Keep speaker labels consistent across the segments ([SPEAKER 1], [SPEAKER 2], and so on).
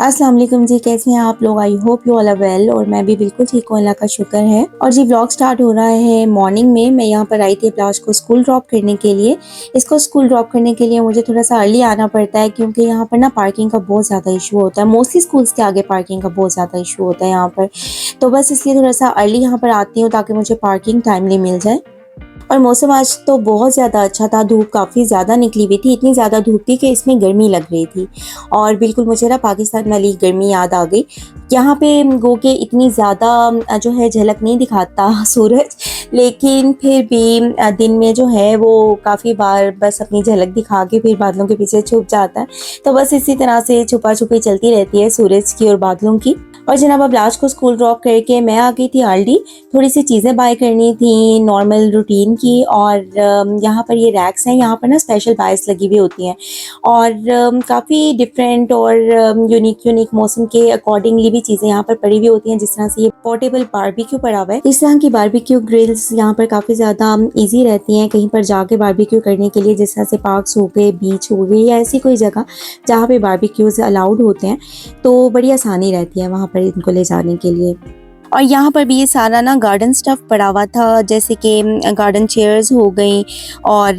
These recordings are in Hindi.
[SPEAKER 1] अस्सलाम वालेकुम जी, कैसे हैं आप लोग? I hope you all are well. और मैं भी बिल्कुल ठीक हूँ, अल्लाह का शुक्र है। और जी व्लॉग स्टार्ट हो रहा है मॉर्निंग में। मैं यहाँ पर आई थी अभिलाष को स्कूल ड्रॉप करने के लिए। इसको स्कूल ड्रॉप करने के लिए मुझे थोड़ा सा अर्ली आना पड़ता है, क्योंकि यहाँ पर ना पार्किंग का बहुत ज़्यादा इशू होता है। मोस्टली स्कूल्स के आगे पार्किंग का बहुत ज़्यादा इशू होता है यहाँ पर। तो बस इसलिए थोड़ा सा अर्ली यहाँ पर आती हूँ ताकि मुझे पार्किंग टाइमली मिल जाए। और मौसम आज तो बहुत ज़्यादा अच्छा था, धूप काफ़ी ज़्यादा निकली हुई थी, इतनी ज़्यादा धूप थी कि इसमें गर्मी लग रही थी। और बिल्कुल मुझे ना पाकिस्तान वाली गर्मी याद आ गई। यहाँ पे गो के इतनी ज़्यादा जो है झलक नहीं दिखाता सूरज, लेकिन फिर भी दिन में जो है वो काफ़ी बार बस अपनी झलक दिखा के फिर बादलों के पीछे छुप जाता है। तो बस इसी तरह से छुपा छुपी चलती रहती है सूरज की और बादलों की। और जनाब अभिलाष को स्कूल ड्रॉप करके मैं आ गई थी अर्ली। थोड़ी सी चीज़ें बाय करनी थी नॉर्मल रूटीन की। और यहाँ पर ये रैक्स हैं, यहाँ पर ना स्पेशल बाइस लगी हुई होती हैं और काफ़ी डिफरेंट और यूनिक मौसम के अकॉर्डिंगली भी चीज़ें यहाँ पर पड़ी हुई होती हैं। जिस तरह से ये पोर्टेबल बारबेक्यू पड़ा हुआ है, इस तरह की बारबेक्यू ग्रिल्स यहाँ पर काफ़ी ज़्यादा ईजी रहती हैं कहीं पर जाके बारबेक्यू करने के लिए, जिस तरह से पार्क्स हो गए, बीच हो गए या ऐसी कोई जगह जहाँ पे बारबेक्यूज़ अलाउड होते हैं। तो बड़ी आसानी रहती है वहाँ पर इनको ले जाने के लिए। और यहाँ पर भी ये सारा ना गार्डन स्टफ़ पड़ा हुआ था, जैसे कि गार्डन चेयर्स हो गई और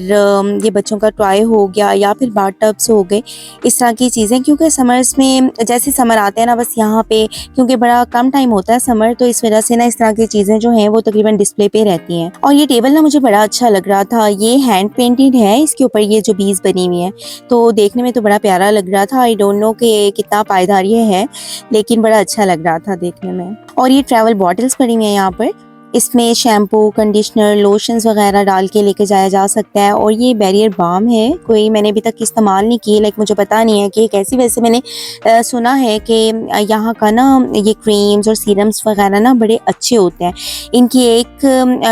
[SPEAKER 1] ये बच्चों का टॉय हो गया या फिर बाथ टब्स हो गए, इस तरह की चीज़ें। क्योंकि समर्स में जैसे समर आते हैं ना, बस यहाँ पे क्योंकि बड़ा कम टाइम होता है समर, तो इस वजह से ना इस तरह की चीज़ें जो हैं वो तकरीबन डिस्प्ले पे रहती हैं। और ये टेबल ना मुझे बड़ा अच्छा लग रहा था, ये हैंड पेंटेड है, इसके ऊपर ये जो बीज बनी हुई है, तो देखने में तो बड़ा प्यारा लग रहा था। आई डोंट नो कि कितना पायदार ये है, लेकिन बड़ा अच्छा लग रहा था देखने में। और ये ट्रैवल बॉटल्स पड़ी हुई हैं यहाँ पर, इसमें शैम्पू, कंडीशनर, लोशंस वगैरह डाल के लेके जाया जा सकता है। और ये बैरियर बाम है, कोई मैंने अभी तक इस्तेमाल नहीं की, लाइक मुझे पता नहीं है कि कैसी। वैसे मैंने सुना है कि यहाँ का ना ये क्रीम्स और सीरम्स वगैरह ना बड़े अच्छे होते हैं। इनकी एक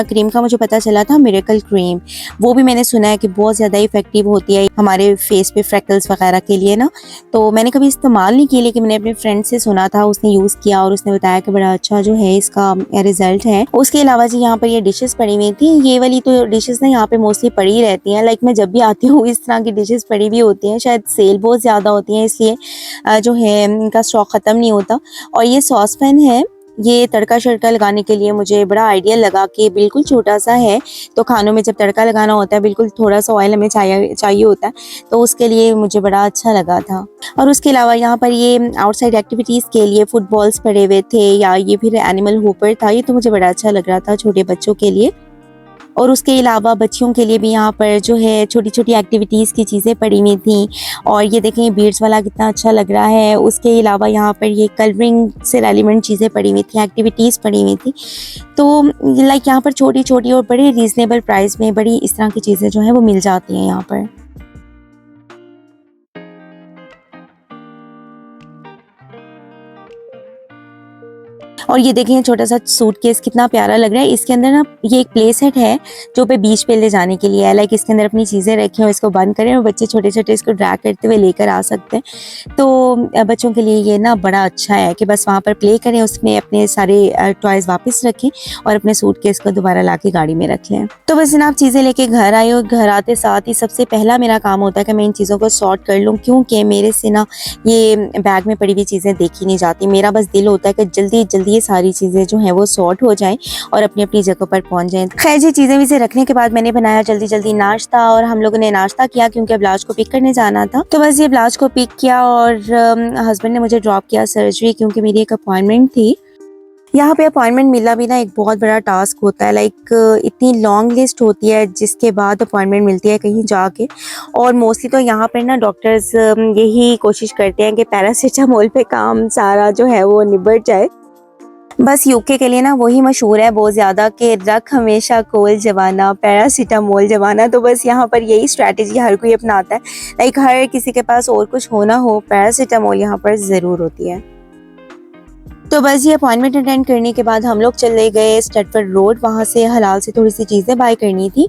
[SPEAKER 1] क्रीम का मुझे पता चला था, मिरेकल क्रीम, वो भी मैंने सुना है कि बहुत ज़्यादा इफेक्टिव होती है हमारे फेस पे फ्रैकल्स वगैरह के लिए ना। तो मैंने कभी इस्तेमाल नहीं की, लेकिन मैंने अपने फ्रेंड से सुना था, उसने यूज़ किया और उसने बताया कि बड़ा अच्छा जो है इसका रिजल्ट है। उसके अलावा जी यहाँ पर ये डिशेस पड़ी हुई थी, ये वाली तो डिशेस ना यहाँ पे मोस्टली पड़ी ही रहती हैं। लाइक मैं जब भी आती हूँ इस तरह की डिशेस पड़ी हुई होती हैं, शायद सेल बहुत ज़्यादा होती हैं इसलिए जो है इनका स्टॉक ख़त्म नहीं होता। और ये सॉस पैन है, ये तड़का शड़का लगाने के लिए मुझे बड़ा आइडिया लगा कि बिल्कुल छोटा सा है, तो खानों में जब तड़का लगाना होता है बिल्कुल थोड़ा सा ऑयल हमें चाहिए होता है, तो उसके लिए मुझे बड़ा अच्छा लगा था। और उसके अलावा यहाँ पर ये आउटसाइड एक्टिविटीज़ के लिए फुटबॉल्स पड़े हुए थे, या ये फिर एनिमल होपर था, ये तो मुझे बड़ा अच्छा लग रहा था छोटे बच्चों के लिए। और उसके अलावा बच्चियों के लिए भी यहाँ पर जो है छोटी छोटी एक्टिविटीज़ की चीज़ें पड़ी हुई थी। और ये देखें बीड्स वाला कितना अच्छा लग रहा है। उसके अलावा यहाँ पर ये कलरिंग से रेलिवेंट चीज़ें पड़ी हुई थी, एक्टिविटीज़ पड़ी हुई थी। तो लाइक यहाँ पर छोटी छोटी और बड़े रीज़नेबल प्राइस में बड़ी इस तरह की चीज़ें जो हैं वो मिल जाती हैं यहाँ पर। और ये देखें छोटा सा सूटकेस कितना प्यारा लग रहा है। इसके अंदर ना ये एक प्ले सेट है जो पे बीच पे ले जाने के लिए है, लाइक इसके अंदर अपनी चीज़ें रखें और इसको बंद करें और बच्चे छोटे छोटे इसको ड्रैग करते हुए लेकर आ सकते हैं। तो बच्चों के लिए ये ना बड़ा अच्छा है कि बस वहाँ पर प्ले करें, उसमें अपने सारे टॉयज़ वापस रखें और अपने सूटकेस को दोबारा ला के गाड़ी में रख लें। तो बस जनाब चीज़ें लेके घर आई और घर आते साथ ही सबसे पहला मेरा काम होता है कि मैं इन चीज़ों को सॉर्ट कर लूँ, क्योंकि मेरे से ना ये बैग में पड़ी हुई चीज़ें देखी नहीं जाती। मेरा बस दिल होता है कि जल्दी जल्दी ये सारी चीज़ें जो हैं वो सॉर्ट हो जाएं और अपनी अपनी जगह पर पहुंच जाएं। खैर जी चीज़ें भी से रखने के बाद मैंने बनाया जल्दी जल्दी नाश्ता, और हम लोगों ने नाश्ता किया क्योंकि अभिलाष को पिक करने जाना था। तो बस ये अभिलाष को पिक किया और हस्बैंड ने मुझे ड्रॉप किया सर्जरी, क्योंकि मेरी एक अपॉइंटमेंट थी। यहाँ पे अपॉइंटमेंट मिलना भी ना एक बहुत बड़ा टास्क होता है, लाइक इतनी लॉन्ग लिस्ट होती है जिसके बाद अपॉइंटमेंट मिलती है कहीं जाके। और मोस्टली तो यहाँ पर ना डॉक्टर्स यही कोशिश करते हैं कि पैरासीटामोल पे काम सारा जो है वो निबट जाए। बस यूके के लिए ना वही मशहूर है बहुत ज़्यादा कि रख हमेशा कोल जवाना, पैरासीटामोल जवाना। तो बस यहाँ पर यही स्ट्रैटेजी हर कोई अपनाता है, लाइक हर किसी के पास और कुछ हो ना हो, पैरासीटामोल यहाँ पर ज़रूर होती है। तो बस ये अपॉइंटमेंट अटेंड करने के बाद हम लोग चले गए स्टटफोर्ड रोड, वहाँ से हलाल से थोड़ी सी चीज़ें बाय करनी थी।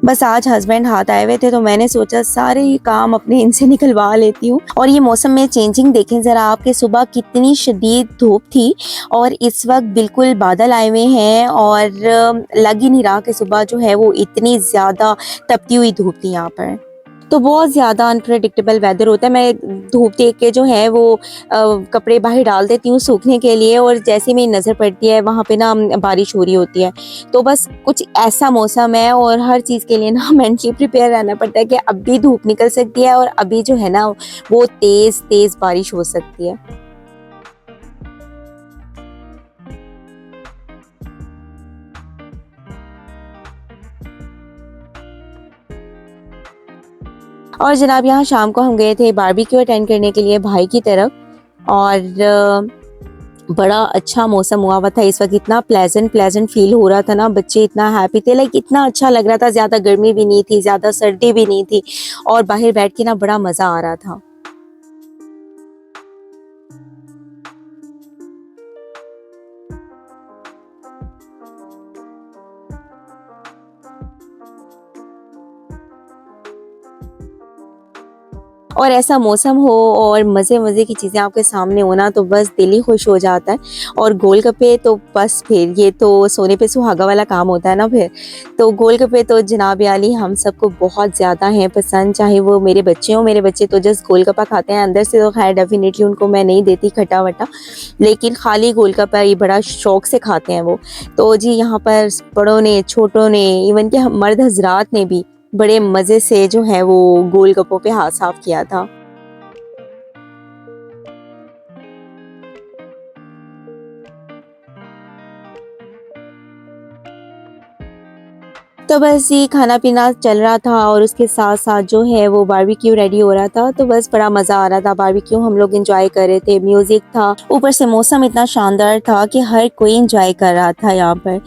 [SPEAKER 1] बस आज हस्बैंड हाथ आए हुए थे तो मैंने सोचा सारे ही काम अपने इनसे निकलवा लेती हूँ। और ये मौसम में चेंजिंग देखें ज़रा आपके, सुबह कितनी शदीद धूप थी और इस वक्त बिल्कुल बादल आए हुए हैं और लग ही नहीं रहा कि सुबह जो है वो इतनी ज़्यादा तपती हुई धूप थी यहाँ पर। तो बहुत ज़्यादा अनप्रेडिक्टेबल वेदर होता है। मैं धूप देख के जो है वो कपड़े बाहर डाल देती हूँ सूखने के लिए, और जैसे ही मेरी नज़र पड़ती है वहाँ पे ना बारिश हो रही होती है। तो बस कुछ ऐसा मौसम है, और हर चीज़ के लिए ना मेंटली प्रिपेयर रहना पड़ता है कि अभी धूप निकल सकती है और अभी जो है ना वो तेज़-तेज़ बारिश हो सकती है। और जनाब यहाँ शाम को हम गए थे बारबेक्यू अटेंड करने के लिए भाई की तरफ, और बड़ा अच्छा मौसम हुआ हुआ था इस वक्त। इतना प्लेजेंट प्लेजेंट फील हो रहा था ना, बच्चे इतना हैप्पी थे, लाइक इतना अच्छा लग रहा था। ज़्यादा गर्मी भी नहीं थी, ज़्यादा सर्दी भी नहीं थी, और बाहर बैठ के ना बड़ा मज़ा आ रहा था। और ऐसा मौसम हो और मज़े-मज़े की चीज़ें आपके सामने हो ना, तो बस दिल ही खुश हो जाता है। और गोलगप्पे तो बस फिर ये तो सोने पे सुहागा वाला काम होता है ना फिर। तो गोलगप्पे तो जनाब आली हम सबको बहुत ज़्यादा हैं पसंद, चाहे वो मेरे बच्चे हों। मेरे बच्चे तो जस्ट गोलगप्पा खाते हैं, अंदर से तो ख़ैर डेफ़िनेटली उनको मैं नहीं देती खट्टा-वट्टा, लेकिन खाली गोलगप्पा ही बड़ा शौक से खाते हैं वो। तो जी यहाँ पर बड़ों ने, छोटों ने, इवन कि हम मर्द हज़रात ने भी बड़े मज़े से जो है वो गोलगप्पों पे हाथ साफ़ किया था। तो बस ये खाना-पीना चल रहा था, और उसके साथ-साथ जो है वो बारबेक्यू रेडी हो रहा था, तो बस बड़ा मज़ा आ रहा था। बारबेक्यू हम लोग एन्जॉय कर रहे थे, म्यूज़िक था, ऊपर से मौसम इतना शानदार था कि हर कोई एन्जॉय कर रहा था यहाँ पर।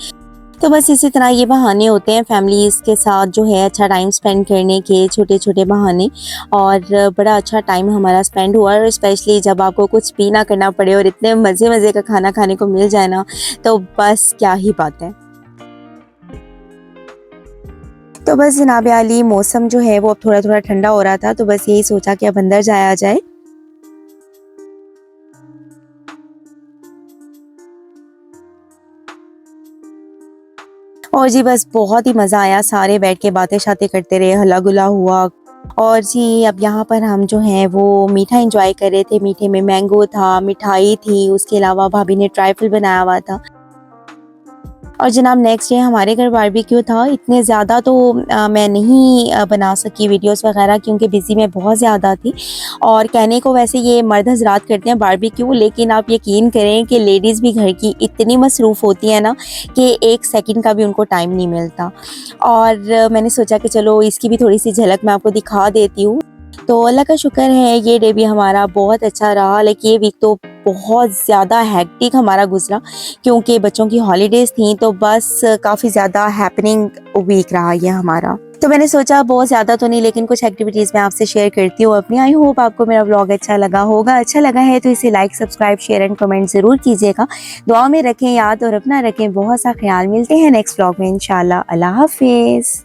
[SPEAKER 1] तो बस इसी तरह ये बहाने होते हैं फैमिलीज़ के साथ जो है अच्छा टाइम स्पेंड करने के, छोटे-छोटे बहाने, और बड़ा अच्छा टाइम हमारा स्पेंड हुआ। और स्पेशली जब आपको कुछ भी ना करना पड़े और इतने मज़े-मज़े का खाना खाने को मिल जाए ना, तो बस क्या ही बात है। तो बस जनाब आली मौसम जो है वो अब थोड़ा-थोड़ा ठंडा हो रहा था, तो बस यही सोचा कि अब अंदर जाया जाए। और जी बस बहुत ही मज़ा आया, सारे बैठ के बातें-शातें करते रहे, हल्ला-गुल्ला हुआ। और जी अब यहाँ पर हम जो हैं वो मीठा एन्जॉय कर रहे थे। मीठे में मैंगो था, मिठाई थी, उसके अलावा भाभी ने ट्राइफल बनाया हुआ था। और जनाब नेक्स्ट डे हमारे घर बारबेक्यू था। इतने ज़्यादा तो मैं नहीं बना सकी वीडियोस वगैरह, क्योंकि बिज़ी मैं बहुत ज़्यादा थी। और कहने को वैसे ये मर्द हज़रात करते हैं बारबेक्यू, लेकिन आप यकीन करें कि लेडीज़ भी घर की इतनी मसरूफ़ होती हैं ना कि 1 सेकंड का भी उनको टाइम नहीं मिलता। और मैंने सोचा कि चलो इसकी भी थोड़ी-सी झलक मैं आपको दिखा देती हूँ। तो अल्लाह का शुक्र है ये डे भी हमारा बहुत अच्छा रहा। लेकिन ये वीक तो बहुत ज़्यादा हेक्टिक हमारा गुज़रा, क्योंकि बच्चों की हॉलीडेज़ थी, तो बस काफ़ी ज़्यादा हैपनिंग वीक रहा ये हमारा। तो मैंने सोचा बहुत ज़्यादा तो नहीं, लेकिन कुछ एक्टिविटीज़ मैं आपसे शेयर करती हूँ अपनी। आई होप आपको मेरा व्लॉग अच्छा लगा होगा। अच्छा लगा है तो इसे like, subscribe, share and comment ज़रूर कीजिएगा। दुआ में रखें याद, और अपना रखें बहुत सा ख़्याल। मिलते हैं नेक्स्ट व्लॉग में इंशाल्लाह। अल्लाह हाफ़िज़।